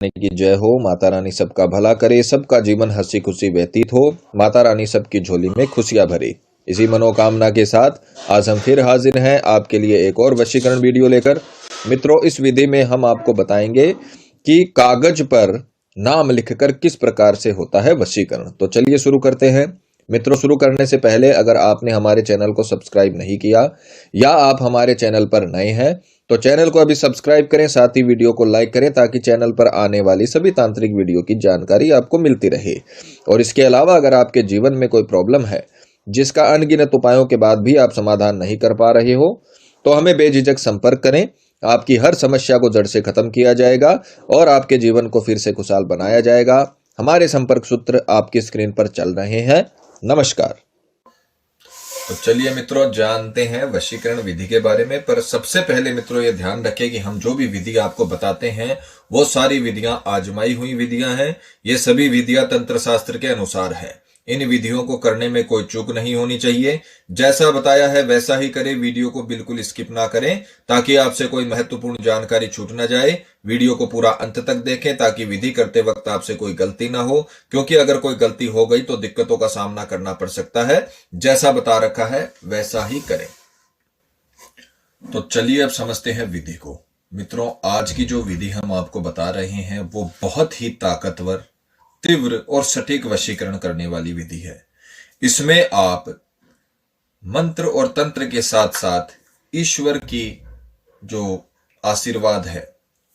की जय हो। माता रानी सबका भला करे, सबका जीवन हंसी खुशी व्यतीत हो। माता रानी सबकी झोली में खुशियां भरे। इसी मनोकामना के साथ आज हम फिर हाजिर हैं आपके लिए एक और वशीकरण वीडियो लेकर। मित्रों, इस विधि में हम आपको बताएंगे कि कागज पर नाम लिखकर किस प्रकार से होता है वशीकरण। तो चलिए शुरू करते हैं। मित्रों, शुरू करने से पहले अगर आपने हमारे चैनल को सब्सक्राइब नहीं किया या आप हमारे चैनल पर नए हैं तो चैनल को अभी सब्सक्राइब करें, साथ ही वीडियो को लाइक करें ताकि चैनल पर आने वाली सभी तांत्रिक वीडियो की जानकारी आपको मिलती रहे। और इसके अलावा अगर आपके जीवन में कोई प्रॉब्लम है जिसका अनगिनत उपायों के बाद भी आप समाधान नहीं कर पा रहे हो तो हमें बेझिझक संपर्क करें। आपकी हर समस्या को जड़ से खत्म किया जाएगा और आपके जीवन को फिर से खुशहाल बनाया जाएगा। हमारे संपर्क सूत्र आपकी स्क्रीन पर चल रहे हैं। नमस्कार। तो चलिए मित्रों, जानते हैं वशीकरण विधि के बारे में। पर सबसे पहले मित्रों ये ध्यान रखें कि हम जो भी विधि आपको बताते हैं वो सारी विधियां आजमाई हुई विधियां हैं। ये सभी विधियां तंत्र शास्त्र के अनुसार है। इन विधियों को करने में कोई चूक नहीं होनी चाहिए। जैसा बताया है वैसा ही करें। वीडियो को बिल्कुल स्किप ना करें ताकि आपसे कोई महत्वपूर्ण जानकारी छूट ना जाए। वीडियो को पूरा अंत तक देखें ताकि विधि करते वक्त आपसे कोई गलती ना हो, क्योंकि अगर कोई गलती हो गई तो दिक्कतों का सामना करना पड़ सकता है। जैसा बता रखा है वैसा ही करें। तो चलिए अब समझते हैं विधि को। मित्रों, आज की जो विधि हम आपको बता रहे हैं वो बहुत ही ताकतवर, तीव्र और सटीक वशीकरण करने वाली विधि है। इसमें आप मंत्र और तंत्र के साथ साथ ईश्वर की जो आशीर्वाद है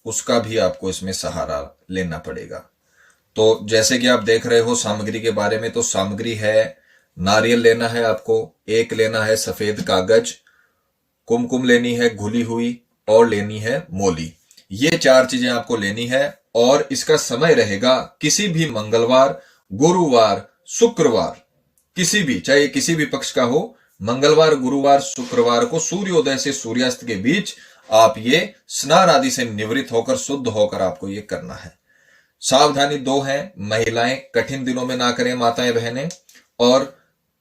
उसका भी आपको इसमें सहारा लेना पड़ेगा। तो जैसे कि आप देख रहे हो सामग्री के बारे में, तो सामग्री है नारियल लेना है आपको, एक लेना है सफेद कागज, कुमकुम लेनी है घुली हुई, और लेनी है मोली। ये चार चीजें आपको लेनी है। और इसका समय रहेगा किसी भी मंगलवार, गुरुवार, शुक्रवार, किसी भी, चाहे किसी भी पक्ष का हो, मंगलवार, गुरुवार, शुक्रवार को सूर्योदय से सूर्यास्त के बीच आप ये स्नान आदि से निवृत्त होकर, शुद्ध होकर आपको ये करना है। सावधानी दो है, महिलाएं कठिन दिनों में ना करें, माताएं बहनें, और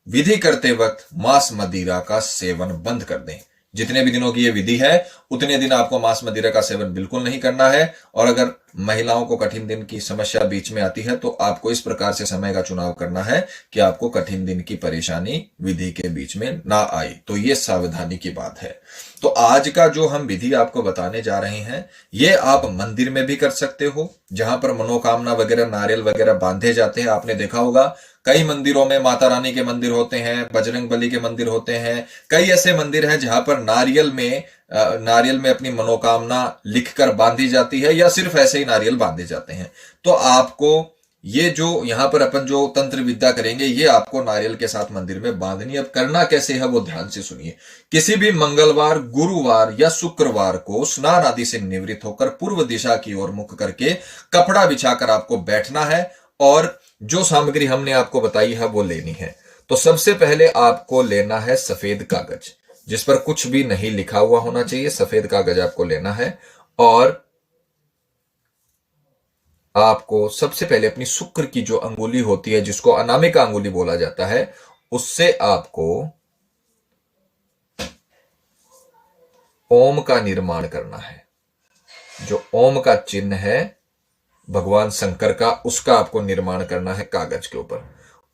विधि करते वक्त मांस मदिरा का सेवन बंद कर दें। जितने भी दिनों की ये विधि है उतने दिन आपको मांस मदिरा का सेवन बिल्कुल नहीं करना है। और अगर महिलाओं को कठिन दिन की समस्या बीच में आती है तो आपको इस प्रकार से समय का चुनाव करना है कि आपको कठिन दिन की परेशानी विधि के बीच में ना आए। तो ये सावधानी की बात है। तो आज का जो हम विधि आपको बताने जा रहे हैं ये आप मंदिर में भी कर सकते हो, जहां पर मनोकामना वगैरह, नारियल वगैरह बांधे जाते हैं। आपने देखा होगा कई मंदिरों में माता रानी के मंदिर होते हैं, बजरंग बली के मंदिर होते हैं। कई ऐसे मंदिर हैं जहां पर नारियल में अपनी मनोकामना लिखकर बांधी जाती है, या सिर्फ ऐसे ही नारियल बांधे जाते हैं। तो आपको ये जो यहां पर अपन जो तंत्र विद्या करेंगे ये आपको नारियल के साथ मंदिर में बांधनी। अब करना कैसे है वो ध्यान से सुनिए। किसी भी मंगलवार, गुरुवार या शुक्रवार को स्नान आदि से निवृत्त होकर पूर्व दिशा की ओर मुख करके कपड़ा बिछाकर आपको बैठना है और जो सामग्री हमने आपको बताई है वो लेनी है। तो सबसे पहले आपको लेना है सफेद कागज, जिस पर कुछ भी नहीं लिखा हुआ होना चाहिए। सफेद कागज आपको लेना है और आपको सबसे पहले अपनी शुक्र की जो अंगुली होती है, जिसको अनामिका अंगुली बोला जाता है, उससे आपको ओम का निर्माण करना है। जो ओम का चिन्ह है भगवान शंकर का, उसका आपको निर्माण करना है कागज के ऊपर।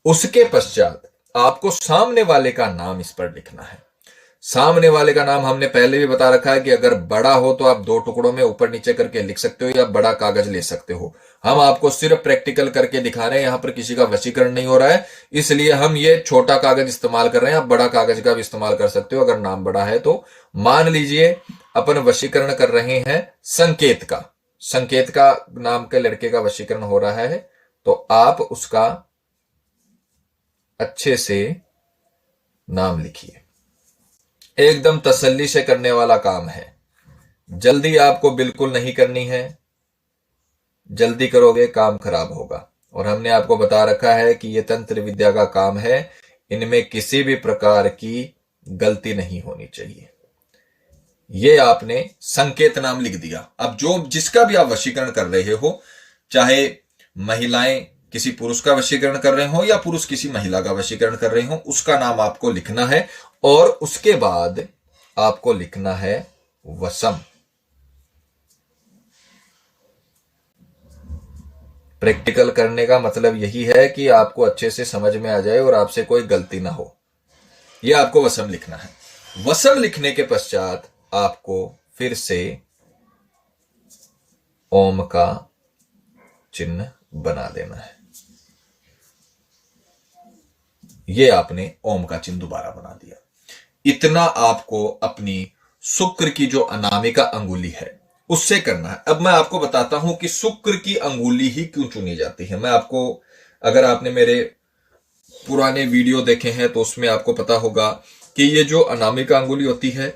उसके पश्चात आपको सामने वाले का नाम इस पर लिखना है। सामने वाले का नाम हमने पहले भी बता रखा है कि अगर बड़ा हो तो आप 2 टुकड़ों में ऊपर नीचे करके लिख सकते हो या बड़ा कागज ले सकते हो। हम आपको सिर्फ प्रैक्टिकल करके दिखा रहे हैं, यहां पर किसी का वशीकरण नहीं हो रहा है, इसलिए हम ये छोटा कागज इस्तेमाल कर रहे हैं। आप बड़ा कागज का भी इस्तेमाल कर सकते हो अगर नाम बड़ा है तो। मान लीजिए अपन वशीकरण कर रहे हैं संकेत का नाम के लड़के का वशीकरण हो रहा है, तो आप उसका अच्छे से नाम लिखिए। एकदम तसल्ली से करने वाला काम है। जल्दी आपको बिल्कुल नहीं करनी है। जल्दी करोगे काम खराब होगा। और हमने आपको बता रखा है कि यह तंत्र विद्या का काम है, इनमें किसी भी प्रकार की गलती नहीं होनी चाहिए। ये आपने संकेत नाम लिख दिया। अब जो जिसका भी आप वशीकरण कर रहे हो, चाहे महिलाएं किसी पुरुष का वशीकरण कर रहे हो या पुरुष किसी महिला का वशीकरण कर रहे हो, उसका नाम आपको लिखना है। और उसके बाद आपको लिखना है वसम। प्रैक्टिकल करने का मतलब यही है कि आपको अच्छे से समझ में आ जाए और आपसे कोई गलती ना हो। यह आपको वसम लिखना है। वसम लिखने के पश्चात आपको फिर से ओम का चिन्ह बना देना है। यह आपने ओम का चिन्ह दोबारा बना दिया। इतना आपको अपनी शुक्र की जो अनामिका अंगुली है उससे करना है। अब मैं आपको बताता हूं कि शुक्र की अंगुली ही क्यों चुनी जाती है। मैं आपको, अगर आपने मेरे पुराने वीडियो देखे हैं तो उसमें आपको पता होगा कि ये जो अनामिका अंगुली होती है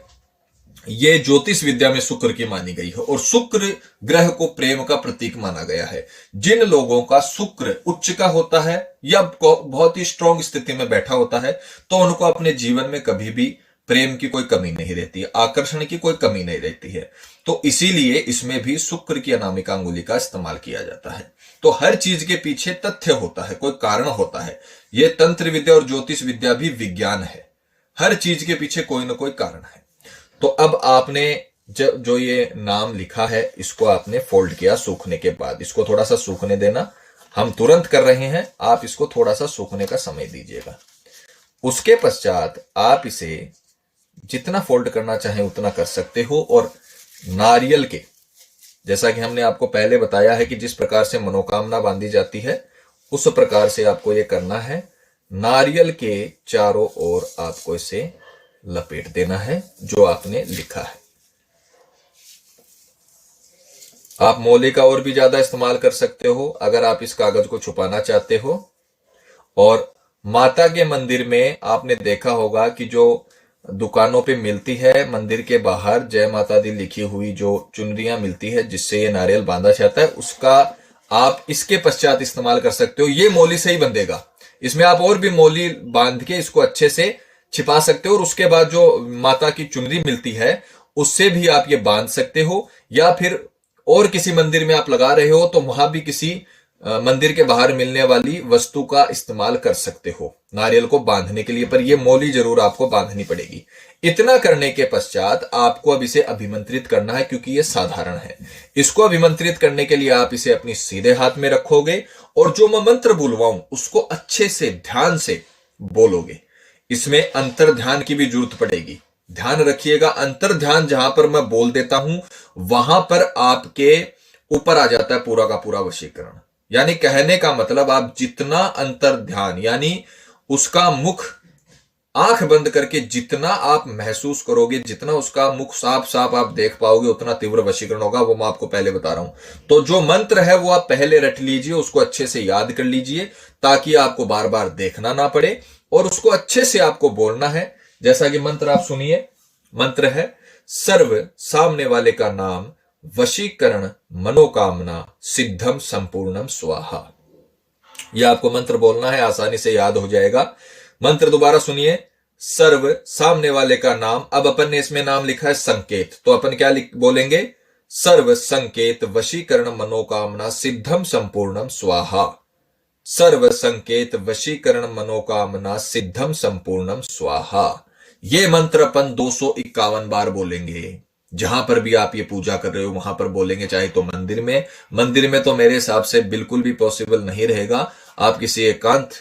ये ज्योतिष विद्या में शुक्र की मानी गई है और शुक्र ग्रह को प्रेम का प्रतीक माना गया है। जिन लोगों का शुक्र उच्च का होता है या बहुत ही स्ट्रांग स्थिति में बैठा होता है तो उनको अपने जीवन में कभी भी प्रेम की कोई कमी नहीं रहती है, आकर्षण की कोई कमी नहीं रहती है। तो इसीलिए इसमें भी शुक्र की अनामिका अंगुली का इस्तेमाल किया जाता है। तो हर चीज के पीछे तथ्य होता है, कोई कारण होता है। यह तंत्र विद्या और ज्योतिष विद्या भी विज्ञान है। हर चीज के पीछे कोई ना कोई कारण है। तो अब आपने जो ये नाम लिखा है इसको आपने फोल्ड किया सूखने के बाद। इसको थोड़ा सा सूखने देना, हम तुरंत कर रहे हैं, आप इसको थोड़ा सा सूखने का समय दीजिएगा। उसके पश्चात आप इसे जितना फोल्ड करना चाहें उतना कर सकते हो और नारियल के, जैसा कि हमने आपको पहले बताया है कि जिस प्रकार से मनोकामना बांधी जाती है उस प्रकार से आपको यह करना है। नारियल के चारों ओर आपको इसे लपेट देना है जो आपने लिखा है। आप मोले का और भी ज्यादा इस्तेमाल कर सकते हो अगर आप इस कागज को छुपाना चाहते हो। और माता के मंदिर में आपने देखा होगा कि जो दुकानों पे मिलती है, मंदिर के बाहर जय माता दी लिखी हुई जो चुनरियां मिलती है जिससे ये नारियल बांधा जाता है, उसका आप इसके पश्चात इस्तेमाल कर सकते हो। ये मोली से ही बंधेगा, इसमें आप और भी मोली बांध के इसको अच्छे से छिपा सकते हो और उसके बाद जो माता की चुनरी मिलती है उससे भी आप ये बांध सकते हो। या फिर और किसी मंदिर में आप लगा रहे हो तो वहां भी किसी मंदिर के बाहर मिलने वाली वस्तु का इस्तेमाल कर सकते हो नारियल को बांधने के लिए, पर यह मोली जरूर आपको बांधनी पड़ेगी। इतना करने के पश्चात आपको अब इसे अभिमंत्रित करना है क्योंकि यह साधारण है। इसको अभिमंत्रित करने के लिए आप इसे अपनी सीधे हाथ में रखोगे और जो मैं मंत्र बुलवाऊं उसको अच्छे से ध्यान से बोलोगे। इसमें अंतर ध्यान की भी जरूरत पड़ेगी। ध्यान रखिएगा, अंतर ध्यान जहां पर मैं बोल देता हूं वहां पर आपके ऊपर आ जाता है पूरा का पूरा वशीकरण। यानी कहने का मतलब आप जितना अंतर ध्यान यानी उसका मुख आंख बंद करके जितना आप महसूस करोगे, जितना उसका मुख साफ साफ आप देख पाओगे उतना तीव्र वशीकरण होगा। वो मैं आपको पहले बता रहा हूं। तो जो मंत्र है वो आप पहले रट लीजिए, उसको अच्छे से याद कर लीजिए ताकि आपको बार बार देखना ना पड़े और उसको अच्छे से आपको बोलना है। जैसा कि मंत्र आप सुनिए। मंत्र है सर्व सामने वाले का नाम वशीकरण मनोकामना सिद्धम संपूर्णम स्वाहा। यह आपको मंत्र बोलना है, आसानी से याद हो जाएगा। मंत्र दोबारा सुनिए। सर्व सामने वाले का नाम, अब अपन ने इसमें नाम लिखा है संकेत, तो अपन क्या बोलेंगे? सर्व संकेत वशीकरण मनोकामना सिद्धम संपूर्णम स्वाहा। सर्व संकेत वशीकरण मनोकामना सिद्धम संपूर्णम स्वाहा। ये मंत्र अपन 251 बार बोलेंगे। जहां पर भी आप ये पूजा कर रहे हो वहां पर बोलेंगे, चाहे तो मंदिर में तो मेरे हिसाब से बिल्कुल भी पॉसिबल नहीं रहेगा। आप किसी एकांत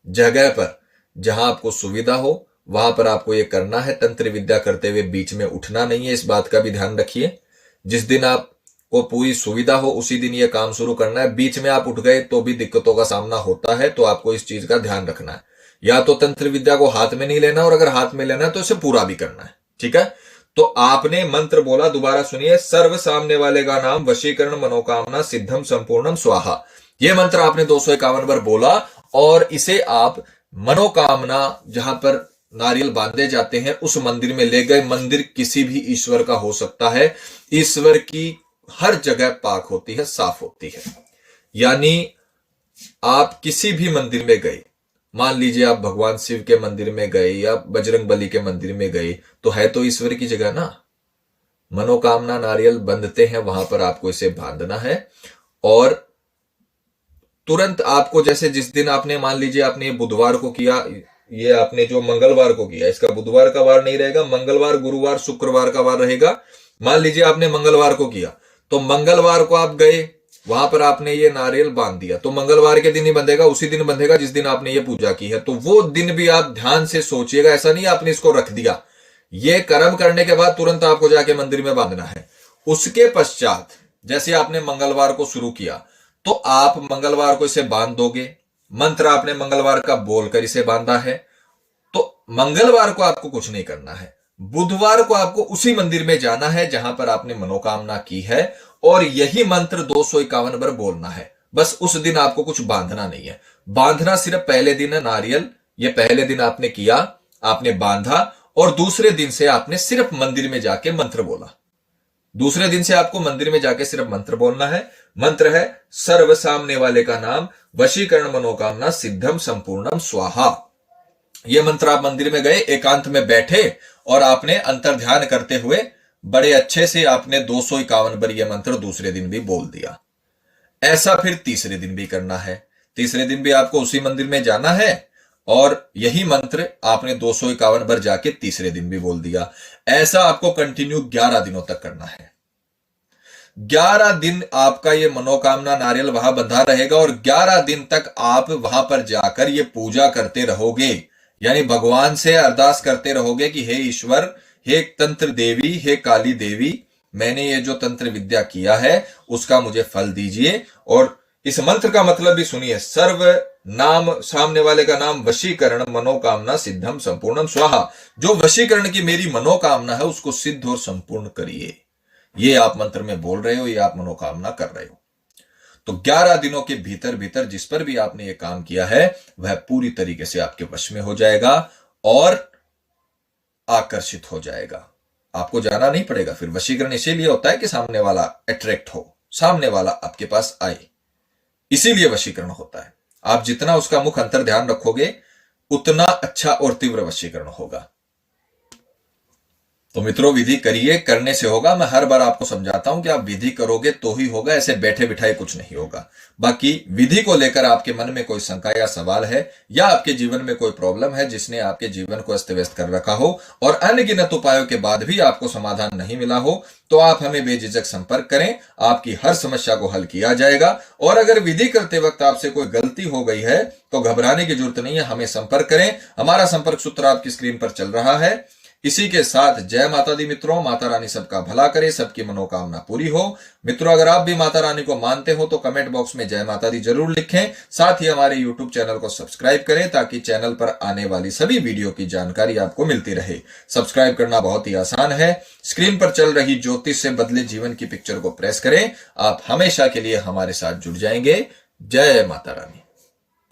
जगह पर जहां आपको सुविधा हो वहां पर आपको ये करना है। तंत्र विद्या करते हुए बीच में उठना नहीं है, इस बात का भी ध्यान रखिए। जिस दिन आपको पूरी सुविधा हो उसी दिन ये काम शुरू करना है। बीच में आप उठ गए तो भी दिक्कतों का सामना होता है, तो आपको इस चीज का ध्यान रखना है। या तो तंत्र विद्या को हाथ में नहीं लेना और अगर हाथ में लेना है तो इसे पूरा भी करना है। ठीक है, तो आपने मंत्र बोला, दोबारा सुनिए। सर्व सामने वाले का नाम वशीकरण मनोकामना सिद्धम संपूर्णम स्वाहा। यह मंत्र आपने 251 बार बोला और इसे आप मनोकामना जहां पर नारियल बांधे जाते हैं उस मंदिर में ले गए। मंदिर किसी भी ईश्वर का हो सकता है। ईश्वर की हर जगह पाक होती है, साफ होती है। यानी आप किसी भी मंदिर में गए, मान लीजिए आप भगवान शिव के मंदिर में गए या बजरंग बली के मंदिर में गए, तो है तो ईश्वर की जगह ना। मनोकामना नारियल बंधते हैं वहां पर आपको इसे बांधना है और तुरंत आपको, जैसे जिस दिन आपने मान लीजिए आपने बुधवार को किया, ये आपने जो मंगलवार को किया, इसका बुधवार का वार नहीं रहेगा, मंगलवार गुरुवार शुक्रवार का वार रहेगा। मान लीजिए आपने मंगलवार को किया तो मंगलवार को आप गए वहां पर आपने ये नारियल बांध दिया, तो मंगलवार के दिन ही बंधेगा, उसी दिन बंधेगा जिस दिन आपने ये पूजा की है। तो वो दिन भी आप ध्यान से सोचिएगा, ऐसा नहीं आपने इसको रख दिया। ये कर्म करने के बाद तुरंत आपको जाके मंदिर में बांधना है। उसके पश्चात जैसे आपने मंगलवार को शुरू किया, तो आप मंगलवार को इसे बांध दोगे। मंत्र आपने मंगलवार का बोलकर इसे बांधा है, तो मंगलवार को आपको कुछ नहीं करना है। बुधवार को आपको उसी मंदिर में जाना है जहां पर आपने मनोकामना की है, और यही मंत्र 251 बार बोलना है। बस उस दिन आपको कुछ बांधना नहीं है। बांधना सिर्फ पहले दिन है नारियल, ये पहले दिन आपने किया, आपने बांधा, और दूसरे दिन से आपने सिर्फ मंदिर में जाके मंत्र बोला। दूसरे दिन से आपको मंदिर में जाके सिर्फ मंत्र बोलना है। मंत्र है सर्व सामने वाले का नाम, वशीकरण मनोकामना सिद्धम संपूर्णम स्वाहा। यह मंत्र आप मंदिर में गए, एकांत में बैठे, और आपने अंतर ध्यान करते हुए बड़े अच्छे से आपने 251 बार यह मंत्र दूसरे दिन भी बोल दिया। ऐसा फिर तीसरे दिन भी करना है। तीसरे दिन भी आपको उसी मंदिर में जाना है, और यही मंत्र आपने 251 बार जाके तीसरे दिन भी बोल दिया। ऐसा आपको कंटिन्यू 11 दिनों तक करना है। 11 दिन आपका ये मनोकामना नारियल वहां बंधा रहेगा, और 11 दिन तक आप वहां पर जाकर ये पूजा करते रहोगे। यानी भगवान से अरदास करते रहोगे कि हे ईश्वर, हे तंत्र देवी, हे काली देवी, मैंने ये जो तंत्र विद्या किया है उसका मुझे फल दीजिए। और इस मंत्र का मतलब भी सुनिए, सर्व नाम, सामने वाले का नाम, वशीकरण मनोकामना सिद्धम संपूर्णम स्वाहा। जो वशीकरण की मेरी मनोकामना है उसको सिद्ध और संपूर्ण करिए। ये आप मंत्र में बोल रहे हो, ये आप मनोकामना कर रहे हो। तो 11 दिनों के भीतर भीतर जिस पर भी आपने ये काम किया है वह पूरी तरीके से आपके वश में हो जाएगा और आकर्षित हो जाएगा। आपको जाना नहीं पड़ेगा। फिर वशीकरण इसीलिए होता है कि सामने वाला अट्रैक्ट हो, सामने वाला आपके पास आए, इसीलिए वशीकरण होता है। आप जितना उसका मुख अंतर ध्यान रखोगे उतना अच्छा और तीव्र वशीकरण होगा। तो मित्रों, विधि करिए, करने से होगा। मैं हर बार आपको समझाता हूं कि आप विधि करोगे तो ही होगा, ऐसे बैठे बिठाए कुछ नहीं होगा। बाकी विधि को लेकर आपके मन में कोई शंका या सवाल है, या आपके जीवन में कोई प्रॉब्लम है जिसने आपके जीवन को अस्त व्यस्त कर रखा हो और अनगिनत उपायों के बाद भी आपको समाधान नहीं मिला हो, तो आप हमें बेझिझक संपर्क करें। आपकी हर समस्या को हल किया जाएगा। और अगर विधि करते वक्त आपसे कोई गलती हो गई है तो घबराने की जरूरत नहीं है, हमें संपर्क करें। हमारा संपर्क सूत्र आपकी स्क्रीन पर चल रहा है। इसी के साथ जय माता दी मित्रों। माता रानी सबका भला करे, सबकी मनोकामना पूरी हो। मित्रों, अगर आप भी माता रानी को मानते हो तो कमेंट बॉक्स में जय माता दी जरूर लिखें। साथ ही हमारे यूट्यूब चैनल को सब्सक्राइब करें ताकि चैनल पर आने वाली सभी वीडियो की जानकारी आपको मिलती रहे। सब्सक्राइब करना बहुत ही आसान है। स्क्रीन पर चल रही ज्योतिष से बदले जीवन की पिक्चर को प्रेस करें। आप हमेशा के लिए हमारे साथ जुड़ जाएंगे। जय माता रानी।